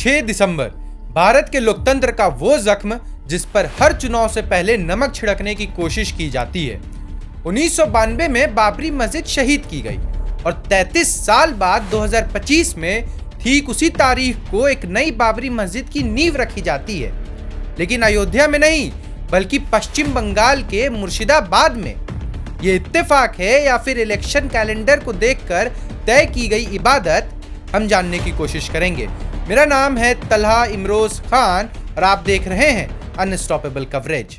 6 दिसंबर भारत के लोकतंत्र का वो जख्म जिस पर हर चुनाव से पहले नमक छिड़कने की कोशिश की जाती है। 1992 में बाबरी मस्जिद शहीद की गई और 33 साल बाद 2025 में ठीक उसी तारीख को एक नई बाबरी मस्जिद की नींव रखी जाती है, लेकिन अयोध्या में नहीं बल्कि पश्चिम बंगाल के मुर्शिदाबाद में। ये इत्तेफाक है या फिर इलेक्शन कैलेंडर को देखकर तय की गई इबादत, हम जानने की कोशिश करेंगे। मेरा नाम है तलहा इमरोज खान और आप देख रहे हैं अनस्टॉपेबल कवरेज।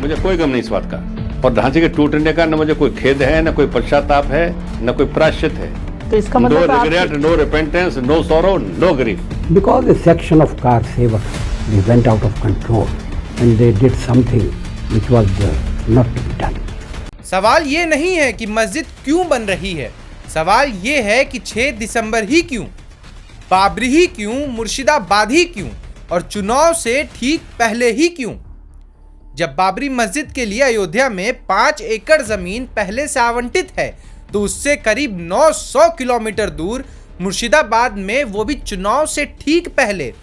मुझे कोई गम नहीं इस बात का और ढांचे के टूटने का न मुझे कोई खेद है, न कोई पश्चाताप है, न कोई प्रायश्चित है। तो इसका मतलब no regret, no repentance, no sorrow, no grief. Because a section of car savers, they went out of control and they did something which was not to be done. सवाल ये नहीं है कि मस्जिद क्यों बन रही है, सवाल ये है कि 6 दिसंबर ही क्यों, बाबरी ही क्यों, मुर्शिदाबाद ही क्यों और चुनाव से ठीक पहले ही क्यों। जब बाबरी मस्जिद के लिए अयोध्या में 5 एकड़ जमीन पहले से आवंटित है तो उससे करीब 900 किलोमीटर दूर मुर्शिदाबाद में, वो भी चुनाव से ठीक पहले,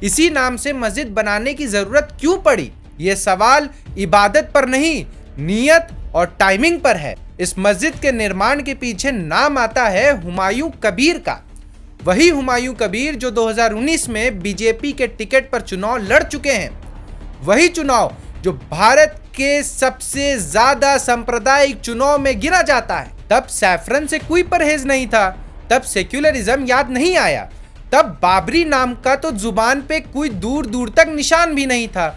इसी नाम से मस्जिद बनाने की जरूरत क्यों पड़ी। ये सवाल इबादत पर नहीं, नियत और टाइमिंग पर है। इस मस्जिद के निर्माण के पीछे नाम आता है हुमायूं कबीर का, वही हुमायूं कबीर जो 2019 में बीजेपी के टिकट पर चुनाव लड़ चुके हैं, वही चुनाव जो भारत के सबसे ज्यादा सांप्रदायिक चुनाव में गिना जाता है। तब सैफरन से कोई परहेज नहीं था, तब सेक्युलरिज्म याद नहीं आया, तब बाबरी नाम का तो जुबान पे कोई दूर दूर तक निशान भी नहीं था।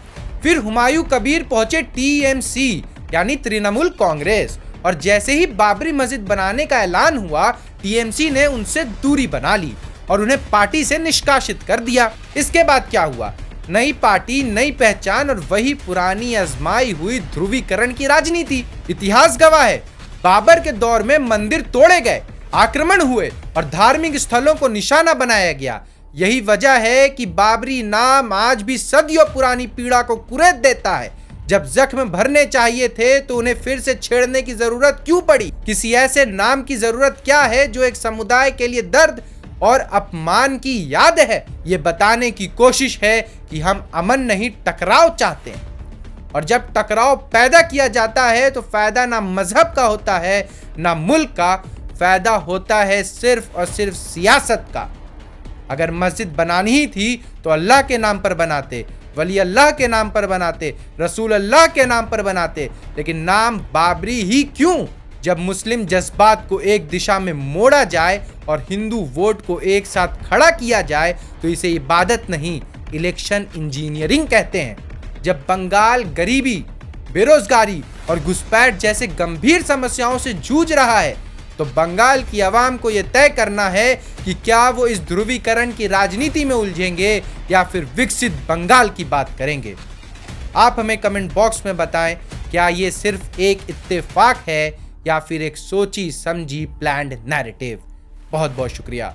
फिर हुमायूं कबीर पहुंचे टीएमसी यानी तृणमूल कांग्रेस, और जैसे ही बाबरी मस्जिद बनाने का ऐलान हुआ टीएमसी ने उनसे दूरी बना ली और उन्हें पार्टी से निष्कासित कर दिया। इसके बाद क्या हुआ? नई पार्टी, नई पहचान और वही पुरानी आजमाई हुई ध्रुवीकरण की राजनीति। इतिहास गवाह है, बाबर के दौर में मंदिर तोड़े गए, आक्रमण हुए और धार्मिक स्थलों को निशाना बनाया गया। यही वजह है कि बाबरी नाम आज भी सदियों पुरानी पीड़ा को कुरेद देता है। जब जख्म भरने चाहिए थे तो उन्हें फिर से छेड़ने की जरूरत क्यों पड़ी? किसी ऐसे नाम की जरूरत क्या है जो एक समुदाय के लिए दर्द और अपमान की याद है? ये बताने की कोशिश है कि हम अमन नहीं टकराव चाहते हैं, और जब टकराव पैदा किया जाता है तो फायदा ना मजहब का होता है ना मुल्क का, फायदा होता है सिर्फ और सिर्फ सियासत का। अगर मस्जिद बनानी ही थी तो अल्लाह के नाम पर बनाते, वली अल्लाह के नाम पर बनाते, रसूल अल्लाह के नाम पर बनाते, लेकिन नाम बाबरी ही क्यों? जब मुस्लिम जज्बात को एक दिशा में मोड़ा जाए और हिंदू वोट को एक साथ खड़ा किया जाए तो इसे इबादत नहीं, इलेक्शन इंजीनियरिंग कहते हैं। जब बंगाल गरीबी, बेरोजगारी और घुसपैठ जैसे गंभीर समस्याओं से जूझ रहा है तो बंगाल की आवाम को यह तय करना है कि क्या वो इस ध्रुवीकरण की राजनीति में उलझेंगे या फिर विकसित बंगाल की बात करेंगे। आप हमें कमेंट बॉक्स में बताएं, क्या ये सिर्फ एक इत्तेफाक है या फिर एक सोची समझी प्लान्ड नैरेटिव। बहुत बहुत शुक्रिया।